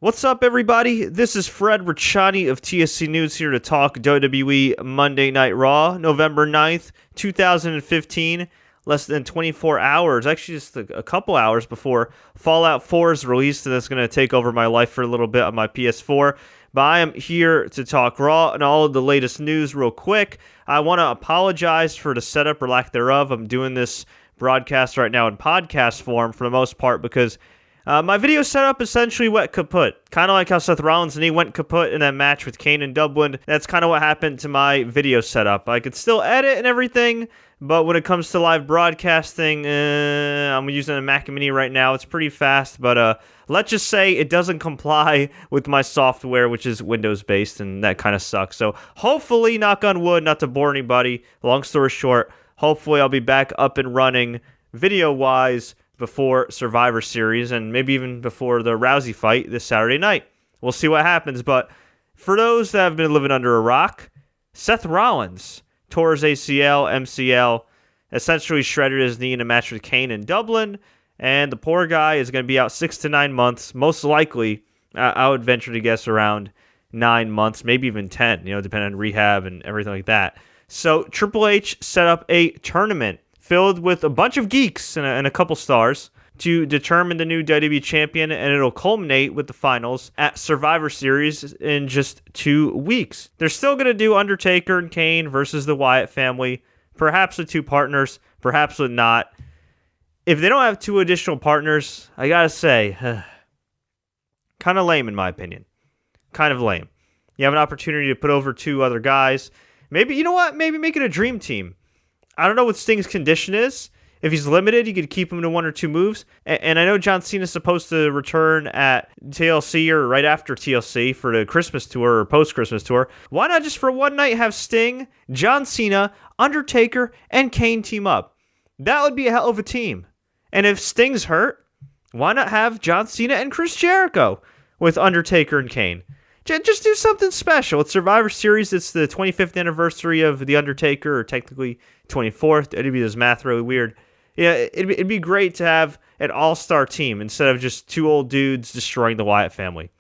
What's up, everybody? This is Fred Ricciani of TSC News here to talk WWE Monday Night Raw, November 9th, 2015. Less than 24 hours, actually just a couple hours before Fallout 4 is released, and that's going to take over my life for a little bit on my PS4. But I am here to talk Raw and all of the latest news real quick. I want to apologize for the setup or lack thereof. I'm doing this broadcast right now in podcast form for the most part because my video setup essentially went kaput. Kind of like how Seth Rollins' knee went kaput in that match with Kane in Dublin. That's kind of what happened to my video setup. I could still edit and everything, but when it comes to live broadcasting, I'm using a Mac Mini right now. It's pretty fast, but let's just say it doesn't comply with my software, which is Windows-based, and that kind of sucks. So hopefully, knock on wood, not to bore anybody, long story short, hopefully I'll be back up and running video-wise before Survivor Series and maybe even before the Rousey fight this Saturday night. We'll see what happens, but for those that have been living under a rock, Seth Rollins tore his ACL, MCL, essentially shredded his knee in a match with Kane in Dublin, and the poor guy is going to be out 6 to 9 months, most likely, I would venture to guess around 9 months, maybe even 10, depending on rehab and everything like that. So Triple H set up a tournament filled with a bunch of geeks and a couple stars to determine the new WWE champion, and it'll culminate with the finals at Survivor Series in just 2 weeks. They're still going to do Undertaker and Kane versus the Wyatt family, perhaps with 2 partners, perhaps with not. If they don't have 2 additional partners, I gotta say, kind of lame in my opinion. Kind of lame. You have an opportunity to put over 2 other guys. Maybe, you know what? Maybe make it a dream team. I don't know what Sting's condition is. If he's limited, you could keep him to 1 or 2 moves. And I know John Cena's supposed to return at TLC or right after TLC for the Christmas tour or post-Christmas tour. Why not just for one night have Sting, John Cena, Undertaker, and Kane team up? That would be a hell of a team. And if Sting's hurt, why not have John Cena and Chris Jericho with Undertaker and Kane? Just do something special. It's Survivor Series. It's the 25th anniversary of The Undertaker, or technically 24th. It'd be this math really weird. Yeah, it'd be great to have an all-star team instead of just 2 old dudes destroying the Wyatt family.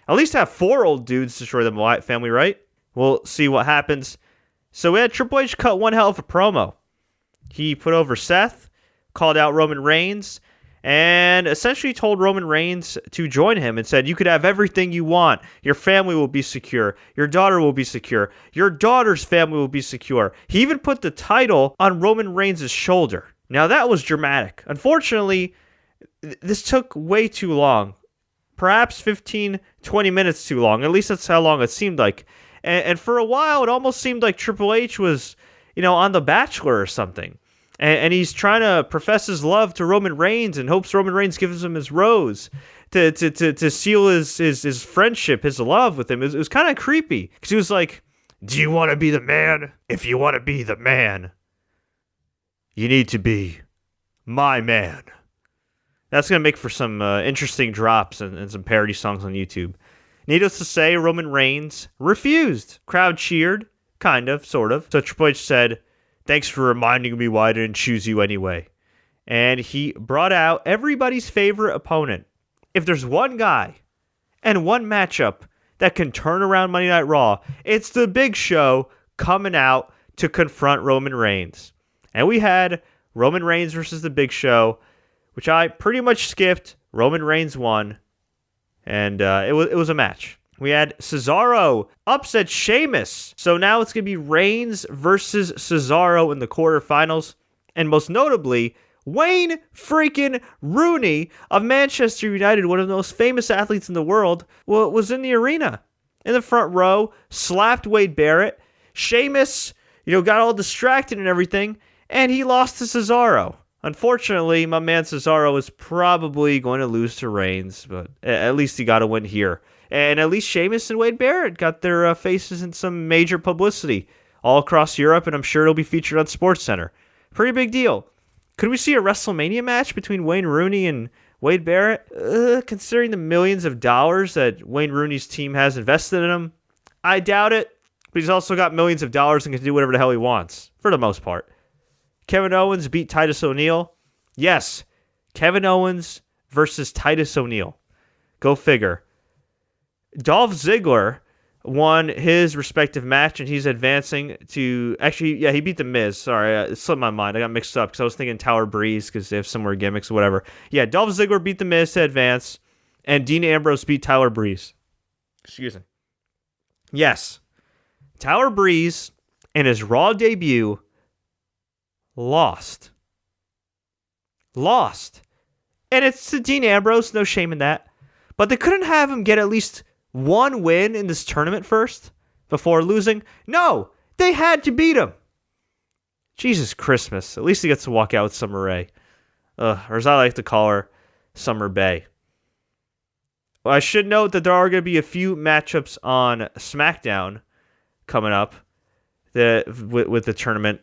At least have 4 old dudes destroy the Wyatt family, right? We'll see what happens. So we had Triple H cut one hell of a promo. He put over Seth, called out Roman Reigns, and essentially told Roman Reigns to join him and said, you could have everything you want. Your family will be secure. Your daughter will be secure. Your daughter's family will be secure. He even put the title on Roman Reigns' shoulder. Now, that was dramatic. Unfortunately, this took way too long. Perhaps 15, 20 minutes too long. At least that's how long it seemed like. And for a while, it almost seemed like Triple H was, on The Bachelor or something. And he's trying to profess his love to Roman Reigns and hopes Roman Reigns gives him his rose to seal his friendship, his love with him. It was kind of creepy because he was like, do you want to be the man? If you want to be the man, you need to be my man. That's going to make for some interesting drops and some parody songs on YouTube. Needless to say, Roman Reigns refused. Crowd cheered, kind of, sort of. So Triple H said, thanks for reminding me why I didn't choose you anyway. And he brought out everybody's favorite opponent. If there's one guy and one matchup that can turn around Monday Night Raw, it's the Big Show coming out to confront Roman Reigns. And we had Roman Reigns versus the Big Show, which I pretty much skipped. Roman Reigns won. And it was a match. We had Cesaro upset Sheamus. So now it's going to be Reigns versus Cesaro in the quarterfinals. And most notably, Wayne freaking Rooney of Manchester United, one of the most famous athletes in the world, was in the arena. In the front row, slapped Wade Barrett. Sheamus, got all distracted and everything. And he lost to Cesaro. Unfortunately, my man Cesaro is probably going to lose to Reigns. But at least he got a win here. And at least Sheamus and Wade Barrett got their faces in some major publicity all across Europe, and I'm sure it'll be featured on SportsCenter. Pretty big deal. Could we see a WrestleMania match between Wayne Rooney and Wade Barrett? Considering the millions of dollars that Wayne Rooney's team has invested in him, I doubt it. But he's also got millions of dollars and can do whatever the hell he wants, for the most part. Kevin Owens beat Titus O'Neil. Yes, Kevin Owens versus Titus O'Neil. Go figure. Dolph Ziggler won his respective match, and he's advancing to... Actually, yeah, he beat The Miz. Sorry, it slipped my mind. I got mixed up because I was thinking Tower Breeze because they have similar gimmicks or whatever. Yeah, Dolph Ziggler beat The Miz to advance, and Dean Ambrose beat Tyler Breeze. Excuse me. Yes. Tower Breeze, in his Raw debut, lost. And it's to Dean Ambrose, no shame in that. But they couldn't have him get at least one win in this tournament first before losing. No, they had to beat him. Jesus Christmas. At least he gets to walk out with Summer Rae. Or as I like to call her, Summer Bay. Well, I should note that there are going to be a few matchups on SmackDown coming up with the tournament.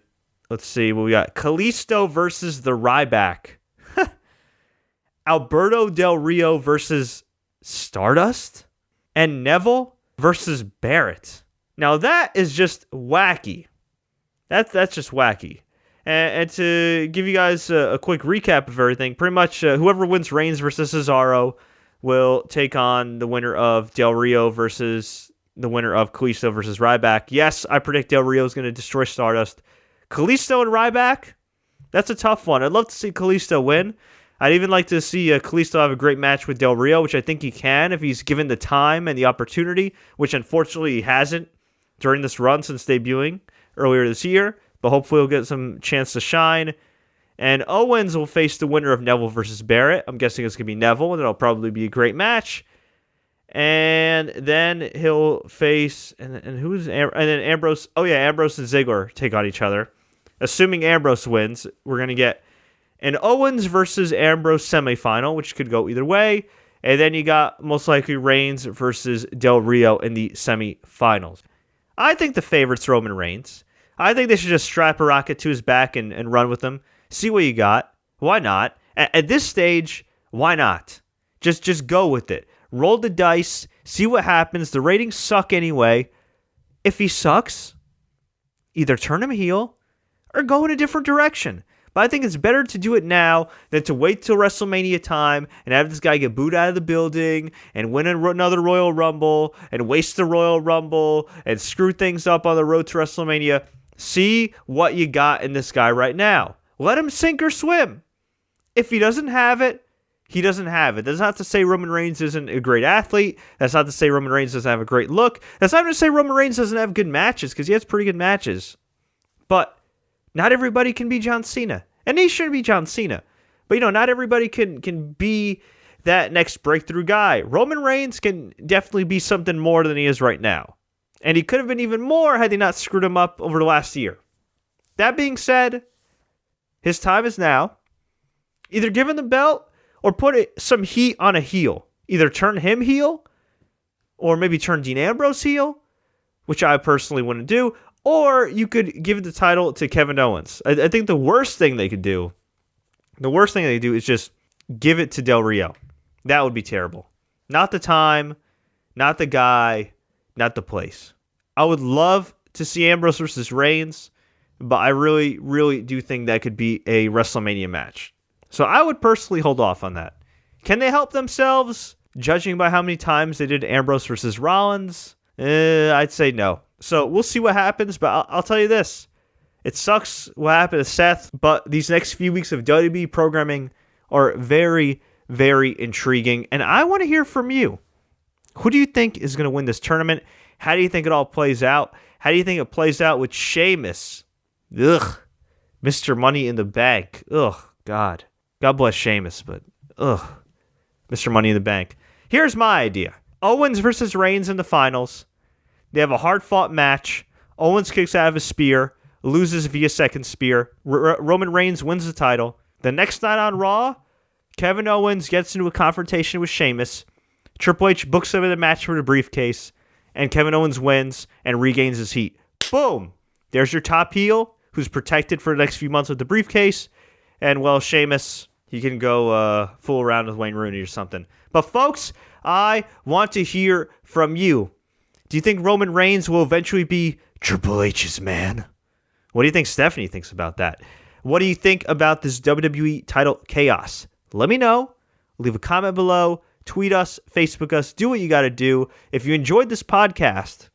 Let's see what we got. Kalisto versus the Ryback. Alberto Del Rio versus Stardust. And Neville versus Barrett. Now that is just wacky. That's just wacky. And to give you guys a quick recap of everything, pretty much whoever wins Reigns versus Cesaro will take on the winner of Del Rio versus the winner of Kalisto versus Ryback. Yes, I predict Del Rio is going to destroy Stardust. Kalisto and Ryback, that's a tough one. I'd love to see Kalisto win. I'd even like to see Kalisto have a great match with Del Rio, which I think he can if he's given the time and the opportunity, which unfortunately he hasn't during this run since debuting earlier this year. But hopefully he'll get some chance to shine. And Owens will face the winner of Neville versus Barrett. I'm guessing it's going to be Neville, and it'll probably be a great match. And then he'll face... And then Ambrose... Oh yeah, Ambrose and Ziggler take on each other. Assuming Ambrose wins, we're going to get an Owens versus Ambrose semifinal, which could go either way. And then you got most likely Reigns versus Del Rio in the semifinals. I think the favorite's Roman Reigns. I think they should just strap a rocket to his back and run with him. See what you got. Why not? At this stage, why not? Just go with it. Roll the dice. See what happens. The ratings suck anyway. If he sucks, either turn him heel or go in a different direction. But I think it's better to do it now than to wait till WrestleMania time and have this guy get booed out of the building and win another Royal Rumble and waste the Royal Rumble and screw things up on the road to WrestleMania. See what you got in this guy right now. Let him sink or swim. If he doesn't have it, he doesn't have it. That's not to say Roman Reigns isn't a great athlete. That's not to say Roman Reigns doesn't have a great look. That's not to say Roman Reigns doesn't have good matches, because he has pretty good matches. But not everybody can be John Cena. And he shouldn't be John Cena. But, not everybody can be that next breakthrough guy. Roman Reigns can definitely be something more than he is right now. And he could have been even more had they not screwed him up over the last year. That being said, his time is now. Either give him the belt or put some heat on a heel. Either turn him heel or maybe turn Dean Ambrose heel, which I personally wouldn't do. Or you could give the title to Kevin Owens. I think the worst thing they do is just give it to Del Rio. That would be terrible. Not the time, not the guy, not the place. I would love to see Ambrose versus Reigns, but I really, really do think that could be a WrestleMania match. So I would personally hold off on that. Can they help themselves? Judging by how many times they did Ambrose versus Rollins, I'd say no. So we'll see what happens, but I'll tell you this. It sucks what happened to Seth, but these next few weeks of WWE programming are very, very intriguing, and I want to hear from you. Who do you think is going to win this tournament? How do you think it all plays out? How do you think it plays out with Sheamus? Ugh. Mr. Money in the Bank. Ugh, God. God bless Sheamus, but ugh. Mr. Money in the Bank. Here's my idea. Owens versus Reigns in the finals. They have a hard-fought match. Owens kicks out of a spear, loses via second spear. Roman Reigns wins the title. The next night on Raw, Kevin Owens gets into a confrontation with Sheamus. Triple H books him in a match for the briefcase, and Kevin Owens wins and regains his heat. Boom! There's your top heel, who's protected for the next few months with the briefcase. And, well, Sheamus, he can go fool around with Wayne Rooney or something. But, folks, I want to hear from you. Do you think Roman Reigns will eventually be Triple H's man? What do you think Stephanie thinks about that? What do you think about this WWE title chaos? Let me know. Leave a comment below. tweet us, Facebook us, do what you got to do. If you enjoyed this podcast,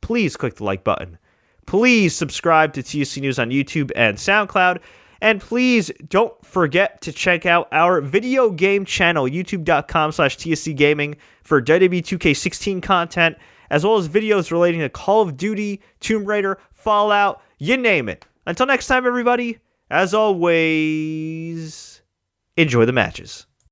please click the like button. Please subscribe to TSC News on YouTube and SoundCloud. And please don't forget to check out our video game channel, youtube.com/TSC Gaming, for WWE 2K16 content, as well as videos relating to Call of Duty, Tomb Raider, Fallout, you name it. Until next time, everybody, as always, enjoy the matches.